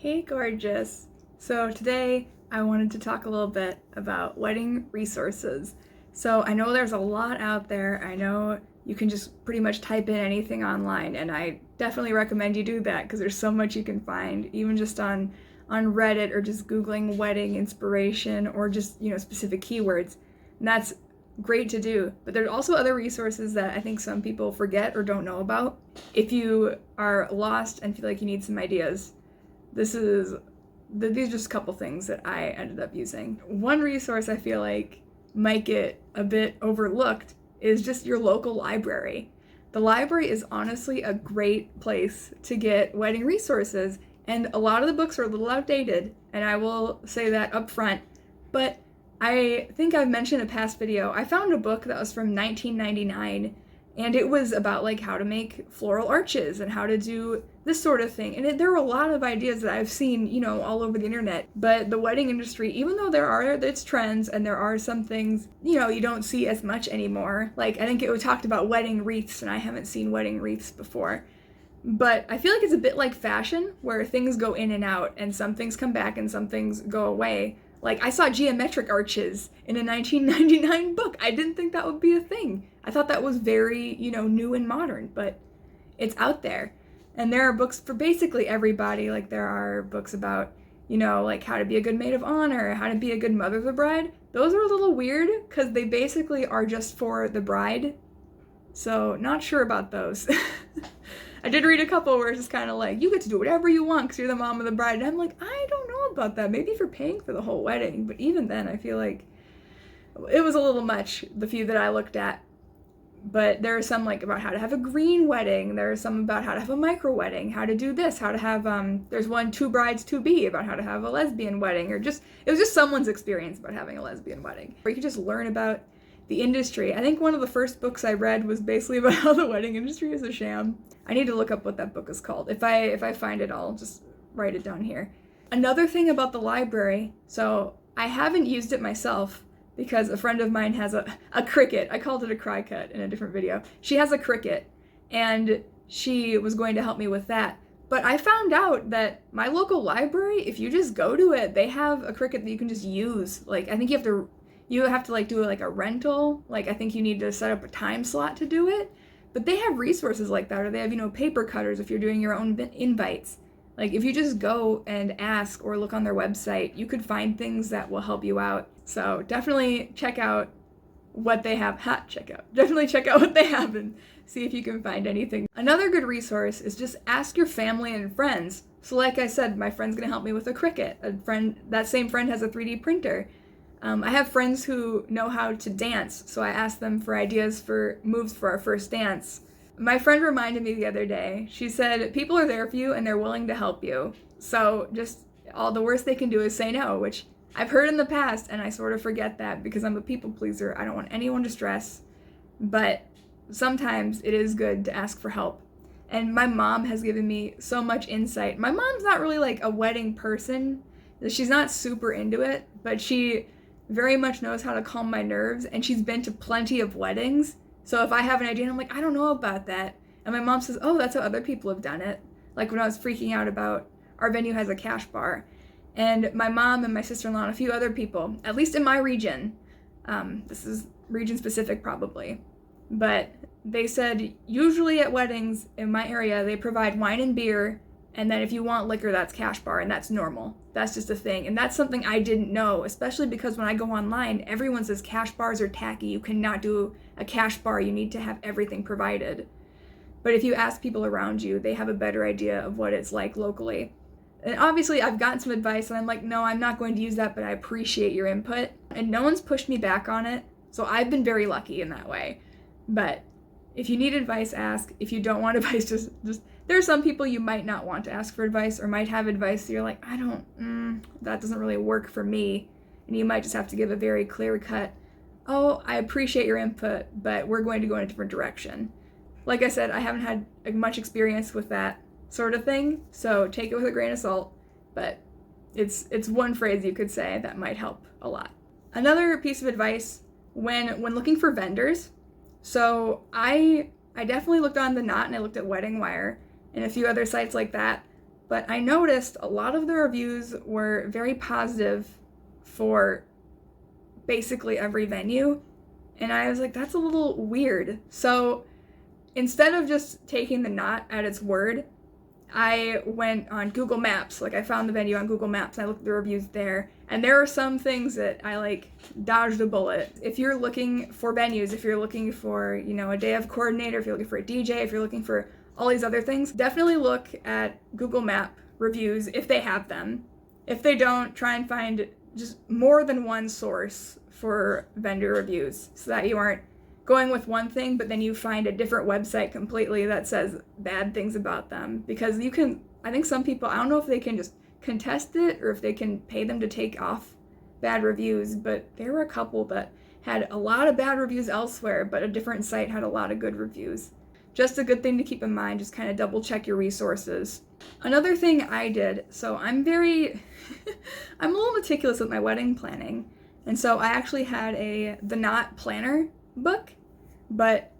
Hey, gorgeous. So today I wanted to talk a little bit about wedding resources. So I know there's a lot out there. I know you can just pretty much type in anything online, and I definitely recommend you do that because there's so much you can find, even just on Reddit or just Googling wedding inspiration or just, specific keywords. And that's great to do. But there's also other resources that I think some people forget or don't know about. If you are lost and feel like you need some ideas, these are just a couple things that I ended up using. One resource I feel like might get a bit overlooked is just your local library. The library is honestly a great place to get wedding resources, and a lot of the books are a little outdated, and I will say that up front, but I think I've mentioned in a past video, I found a book that was from 1999, and it was about like how to make floral arches and how to do this sort of thing. And there are a lot of ideas that I've seen, all over the internet. But the wedding industry, even though there are its trends and there are some things, you don't see as much anymore. Like I think it was talked about wedding wreaths, and I haven't seen wedding wreaths before. But I feel like it's a bit like fashion, where things go in and out, and some things come back and some things go away. Like, I saw geometric arches in a 1999 book. I didn't think that would be a thing. I thought that was very, new and modern, but it's out there. And there are books for basically everybody. Like, there are books about, like how to be a good maid of honor, how to be a good mother of the bride. Those are a little weird because they basically are just for the bride. So, not sure about those. I did read a couple where it's just kind of like, you get to do whatever you want because you're the mom of the bride. And I'm like, I don't know about that. Maybe if you're paying for the whole wedding. But even then, I feel like it was a little much, the few that I looked at. But there are some like about how to have a green wedding. There are some about how to have a micro wedding, how to do this, how to have, there's one, two brides to be, about how to have a lesbian wedding, or just, it was just someone's experience about having a lesbian wedding. Or you could just learn about the industry. I think one of the first books I read was basically about how the wedding industry is a sham. I need to look up what that book is called. If I find it, I'll just write it down here. Another thing about the library, so I haven't used it myself because a friend of mine has a Cricut. I called it a cry cut in a different video. She has a Cricut, and she was going to help me with that. But I found out that my local library, if you just go to it, they have a Cricut that you can just use. Like, I think you have to like do like a rental. Like, I think you need to set up a time slot to do it. But they have resources like that, or they have, paper cutters if you're doing your own invites. Like, if you just go and ask or look on their website, you could find things that will help you out. So definitely check out what they have. Definitely check out what they have and see if you can find anything. Another good resource is just ask your family and friends. So like I said, my friend's gonna help me with a Cricut. That same friend has a 3D printer. I have friends who know how to dance, so I asked them for ideas for moves for our first dance. My friend reminded me the other day, she said, people are there for you and they're willing to help you. So just all the worst they can do is say no, which I've heard in the past, and I sort of forget that because I'm a people pleaser. I don't want anyone to stress, but sometimes it is good to ask for help. And my mom has given me so much insight. My mom's not really like a wedding person. She's not super into it, but she very much knows how to calm my nerves, and she's been to plenty of weddings. So if I have an idea and I'm like, I don't know about that, and my mom says, oh, that's how other people have done it. Like when I was freaking out about our venue has a cash bar, and my mom and my sister-in-law and a few other people, at least in my region, this is region specific probably, but they said usually at weddings in my area they provide wine and beer, and then if you want liquor, that's cash bar, and that's normal. That's just a thing. And that's something I didn't know, especially because when I go online, everyone says cash bars are tacky. You cannot do a cash bar. You need to have everything provided. But if you ask people around you, they have a better idea of what it's like locally. And obviously, I've gotten some advice, and I'm like, no, I'm not going to use that, but I appreciate your input. And no one's pushed me back on it, so I've been very lucky in that way. But if you need advice, ask. If you don't want advice, just there are some people you might not want to ask for advice, or might have advice that you're like, that doesn't really work for me. And you might just have to give a very clear cut, oh, I appreciate your input, but we're going to go in a different direction. Like I said, I haven't had much experience with that sort of thing, so take it with a grain of salt, but it's one phrase you could say that might help a lot. Another piece of advice when looking for vendors, so I definitely looked on The Knot, and I looked at Wedding Wire and a few other sites like that, but I noticed a lot of the reviews were very positive for basically every venue, and I was like, that's a little weird. So instead of just taking the Knot at its word, I went on Google Maps. Like, I found the venue on Google Maps, and I looked at the reviews there, and there are some things that I, like, dodged a bullet. If you're looking for venues, if you're looking for, you know, a day of coordinator, if you're looking for a DJ, if you're looking for all these other things, definitely look at Google Map reviews if they have them. If they don't, try and find just more than one source for vendor reviews so that you aren't going with one thing, but then you find a different website completely that says bad things about them. Because you can, I think some people, I don't know if they can just contest it or if they can pay them to take off bad reviews, but there were a couple that had a lot of bad reviews elsewhere, but a different site had a lot of good reviews. Just a good thing to keep in mind, just kind of double check your resources. Another thing I did, so I'm a little meticulous with my wedding planning, and so I actually had the Knot planner book, but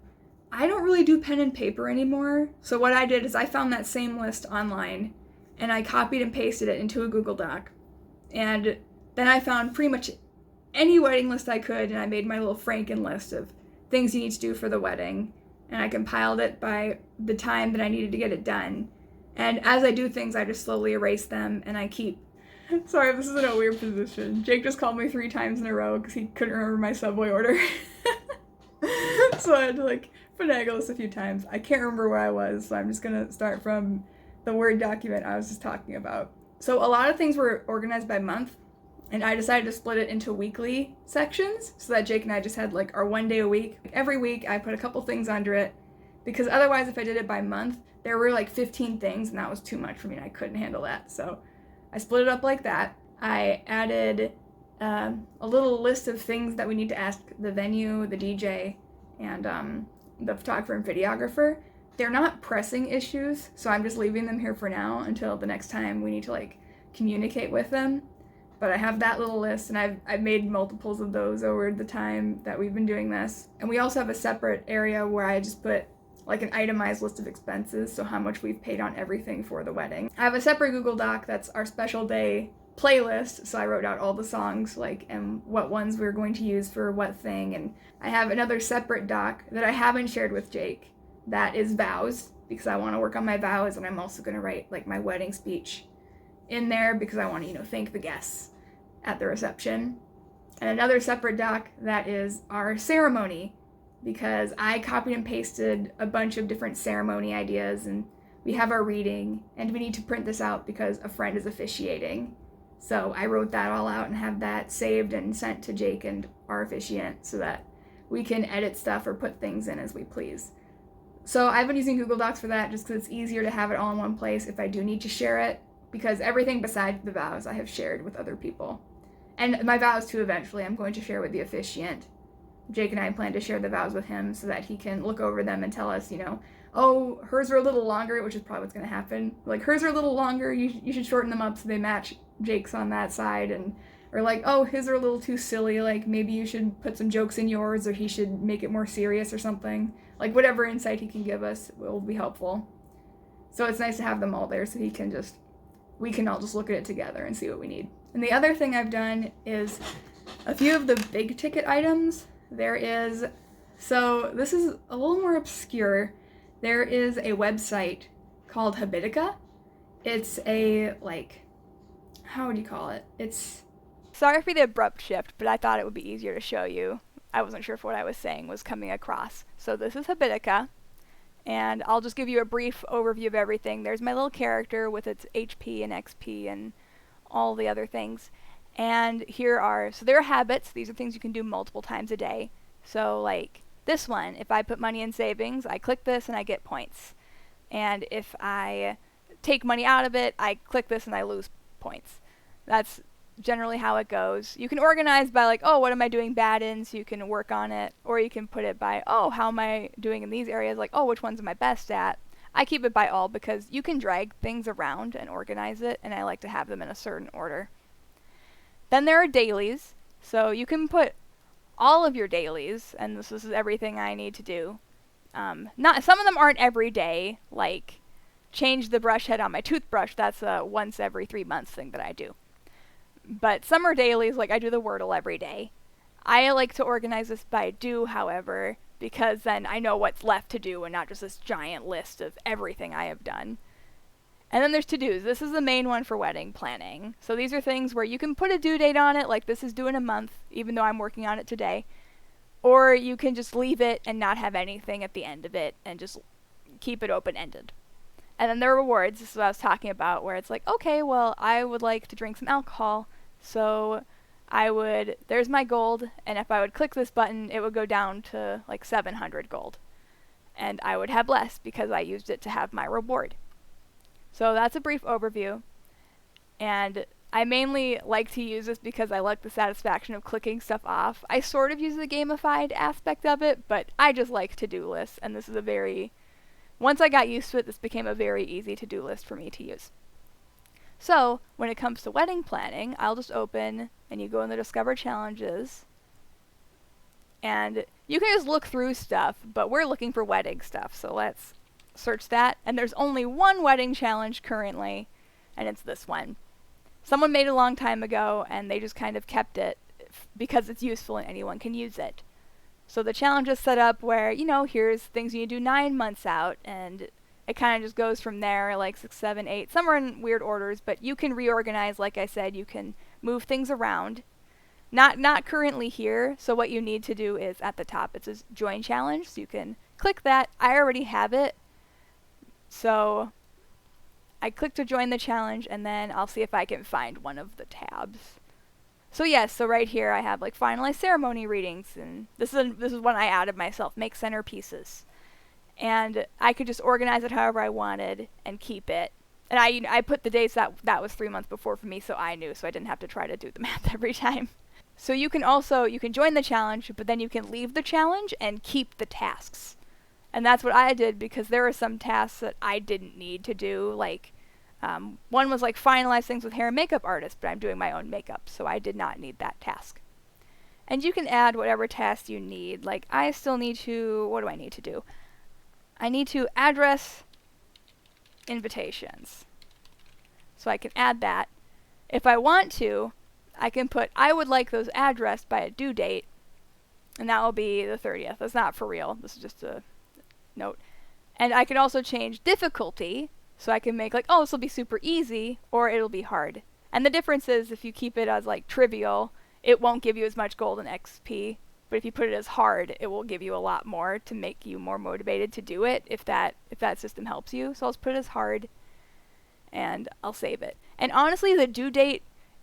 I don't really do pen and paper anymore. So what I did is I found that same list online and I copied and pasted it into a Google Doc. And then I found pretty much any wedding list I could, and I made my little Franken list of things you need to do for the wedding. And I compiled it by the time that I needed to get it done. And as I do things, I just slowly erase them, and I keep... Sorry, this is in a weird position. Jake just called me 3 times in a row because he couldn't remember my Subway order. So I had to, like, finagle this a few times. I can't remember where I was, so I'm just going to start from the Word document I was just talking about. So a lot of things were organized by month, and I decided to split it into weekly sections so that Jake and I just had, like, our 1 day a week. Every week, I put a couple things under it, because otherwise, if I did it by month, there were, like, 15 things, and that was too much for me, and I couldn't handle that. So I split it up like that. I added a little list of things that we need to ask the venue, the DJ, and the photographer and videographer. They're not pressing issues, so I'm just leaving them here for now until the next time we need to, like, communicate with them. But I have that little list, and I've made multiples of those over the time that we've been doing this. And we also have a separate area where I just put, like, an itemized list of expenses, so how much we've paid on everything for the wedding. I have a separate Google Doc that's our special day playlist, so I wrote out all the songs, like, and what ones we were going to use for what thing. And I have another separate doc that I haven't shared with Jake that is vows, because I want to work on my vows, and I'm also going to write, like, my wedding speech in there because I want to, you know, thank the guests at the reception. And another separate doc that is our ceremony, because I copied and pasted a bunch of different ceremony ideas, and we have our reading, and we need to print this out because a friend is officiating. So I wrote that all out and have that saved and sent to Jake and our officiant so that we can edit stuff or put things in as we please. So I've been using Google Docs for that just because it's easier to have it all in one place if I do need to share it, because everything besides the vows I have shared with other people. And my vows too, eventually I'm going to share with the officiant. Jake and I plan to share the vows with him so that he can look over them and tell us, you know, oh, hers are a little longer, which is probably what's going to happen. Like, hers are a little longer, you should shorten them up so they match Jake's on that side. And or like, oh, his are a little too silly, like maybe you should put some jokes in yours, or he should make it more serious or something. Like, whatever insight he can give us will be helpful. So it's nice to have them all there so we can all just look at it together and see what we need. And the other thing I've done is a few of the big ticket items. So this is a little more obscure. There is a website called Habitica. It's a, like, how would you call it? It's... Sorry for the abrupt shift, but I thought it would be easier to show you. I wasn't sure if what I was saying was coming across. So this is Habitica, and I'll just give you a brief overview of everything. There's my little character with its HP and XP and all the other things. And so there are habits. These are things you can do multiple times a day. So, like, this one, if I put money in savings, I click this and I get points. And if I take money out of it, I click this and I lose points. That's generally how it goes. You can organize by, like, oh, what am I doing bad in, so you can work on it. Or you can put it by, oh, how am I doing in these areas? Like, oh, which ones am I best at? I keep it by all because you can drag things around and organize it, and I like to have them in a certain order. Then there are dailies, so you can put all of your dailies, and this is everything I need to do. Some of them aren't every day, like change the brush head on my toothbrush, that's a once every 3 months thing that I do. But some are dailies, like I do the Wordle every day. I like to organize this by do, however, because then I know what's left to do and not just this giant list of everything I have done. And then there's to-dos. This is the main one for wedding planning. So these are things where you can put a due date on it, like this is due in a month, even though I'm working on it today. Or you can just leave it and not have anything at the end of it and just keep it open-ended. And then there are rewards. This is what I was talking about, where it's like, okay, well, I would like to drink some alcohol, so there's my gold, and if I would click this button, it would go down to like 700 gold. And I would have less because I used it to have my reward. So that's a brief overview. And I mainly like to use this because I like the satisfaction of clicking stuff off. I sort of use the gamified aspect of it, but I just like to-do lists, and this is once I got used to it, this became a very easy to-do list for me to use. So, when it comes to wedding planning, I'll just open, and you go in the Discover Challenges, and you can just look through stuff, but we're looking for wedding stuff, so let's search that. And there's only one wedding challenge currently, and it's this one. Someone made it a long time ago, and they just kind of kept it because it's useful and anyone can use it. So the challenge is set up where, here's things you do 9 months out, and it kind of just goes from there, like 6, 7, 8. Some are in weird orders, but you can reorganize, like I said, you can move things around. Not currently here, so what you need to do is at the top, it says Join Challenge, so you can click that. I already have it, so I click to join the challenge, and then I'll see if I can find one of the tabs. So yes, so right here I have like finalized ceremony readings, and this is one I added myself, make centerpieces. And I could just organize it however I wanted and keep it. And I put the dates that was 3 months before for me, so I knew, so I didn't have to try to do the math every time. So you can join the challenge, but then you can leave the challenge and keep the tasks. And that's what I did, because there are some tasks that I didn't need to do, like one was like finalize things with hair and makeup artists, but I'm doing my own makeup, so I did not need that task. And you can add whatever task you need. Like I still need to, what do I need to do? I need to address invitations. So I can add that. If I want to, I can put, I would like those addressed by a due date, and that will be the 30th. That's not for real. This is just a note. And I can also change difficulty, so I can make like, oh, this will be super easy, or it'll be hard. And the difference is if you keep it as like trivial, it won't give you as much gold and XP. But if you put it as hard, it will give you a lot more to make you more motivated to do it if that system helps you. So I'll just put it as hard, and I'll save it. And honestly, the due date,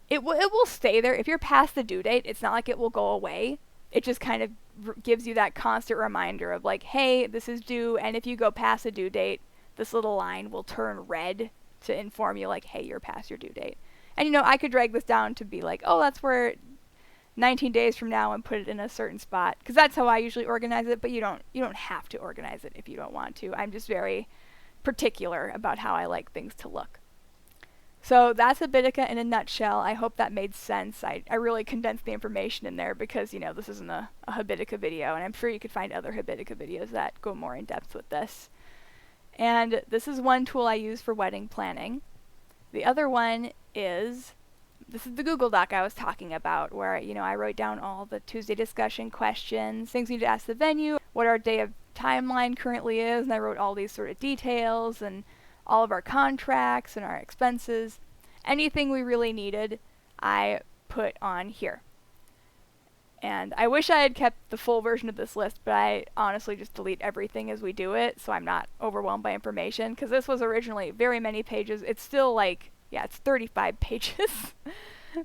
it will stay there. If you're past the due date, it's not like it will go away. It just kind of gives you that constant reminder of like, hey, this is due, and if you go past the due date, this little line will turn red to inform you like, hey, you're past your due date. And I could drag this down to be like, oh, that's where 19 days from now, and put it in a certain spot, because that's how I usually organize it, but you don't have to organize it if you don't want to. I'm just very particular about how I like things to look. So that's Habitica in a nutshell. I hope that made sense. I really condensed the information in there because, this isn't a Habitica video, and I'm sure you could find other Habitica videos that go more in depth with this. And this is one tool I use for wedding planning. The other one is, this is the Google Doc I was talking about, where, I wrote down all the Tuesday discussion questions, things you need to ask the venue, what our day of timeline currently is, and I wrote all these sort of details, and all of our contracts and our expenses. Anything we really needed, I put on here. And I wish I had kept the full version of this list, but I honestly just delete everything as we do it, so I'm not overwhelmed by information, because this was originally very many pages. It's still like, it's 35 pages.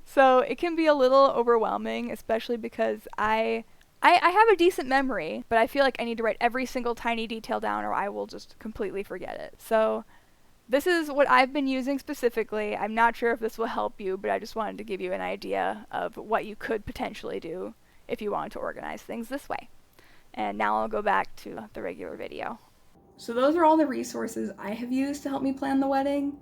So it can be a little overwhelming, especially because I have a decent memory, but I feel like I need to write every single tiny detail down or I will just completely forget it. So this is what I've been using specifically. I'm not sure if this will help you, but I just wanted to give you an idea of what you could potentially do if you want to organize things this way. And now I'll go back to the regular video. So those are all the resources I have used to help me plan the wedding.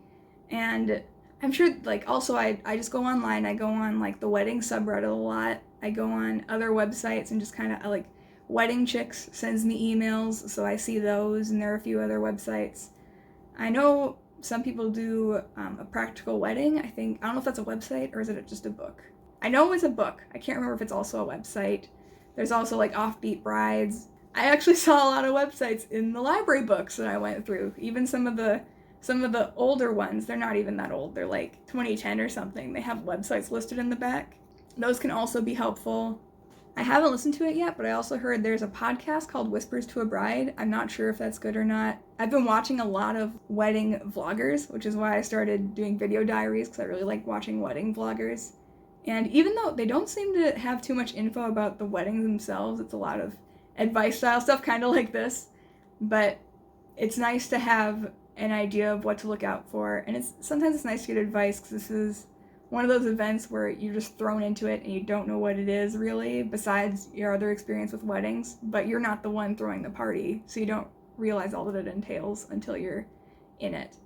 And I'm sure, also I just go online. I go on, the wedding subreddit a lot. I go on other websites and just kind of, Wedding Chicks sends me emails, so I see those, and there are a few other websites. I know some people do a practical wedding. I don't know if that's a website or is it just a book. I know it's a book. I can't remember if it's also a website. There's also like Offbeat Brides. I actually saw a lot of websites in the library books that I went through. Even some of the older ones, they're not even that old. They're like 2010 or something. They have websites listed in the back. Those can also be helpful. I haven't listened to it yet, but I also heard there's a podcast called Whispers to a Bride. I'm not sure if that's good or not. I've been watching a lot of wedding vloggers, which is why I started doing video diaries, because I really like watching wedding vloggers. And even though they don't seem to have too much info about the weddings themselves, it's a lot of advice style stuff, kind of like this. But it's nice to have an idea of what to look out for. And sometimes it's nice to get advice, because this is one of those events where you're just thrown into it and you don't know what it is really, besides your other experience with weddings, but you're not the one throwing the party, so you don't realize all that it entails until you're in it.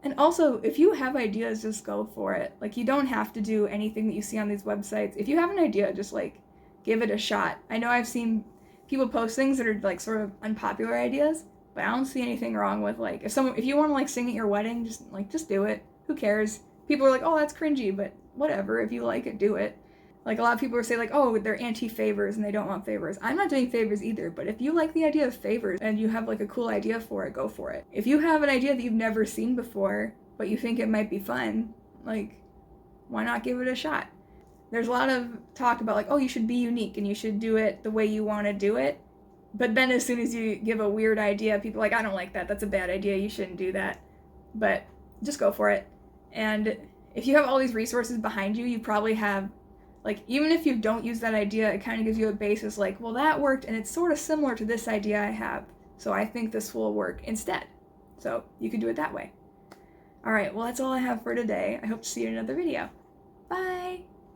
And also, if you have ideas, just go for it. Like, you don't have to do anything that you see on these websites. If you have an idea, just like give it a shot. I know I've seen people post things that are like sort of unpopular ideas, but I don't see anything wrong with like if you want to like sing at your wedding, just do it. Who cares? People are like, oh, that's cringy, but whatever. If you like it, do it. Like, a lot of people say, like, oh, they're anti-favors and they don't want favors. I'm not doing favors either, but if you like the idea of favors and you have, like, a cool idea for it, go for it. If you have an idea that you've never seen before, but you think it might be fun, like, why not give it a shot? There's a lot of talk about, like, oh, you should be unique and you should do it the way you want to do it. But then as soon as you give a weird idea, people are like, I don't like that. That's a bad idea. You shouldn't do that. But just go for it. And if you have all these resources behind you, you probably have, like, even if you don't use that idea, it kind of gives you a basis, like, well, that worked, and it's sort of similar to this idea I have, so I think this will work instead. So you can do it that way. All right, well, that's all I have for today. I hope to see you in another video. Bye!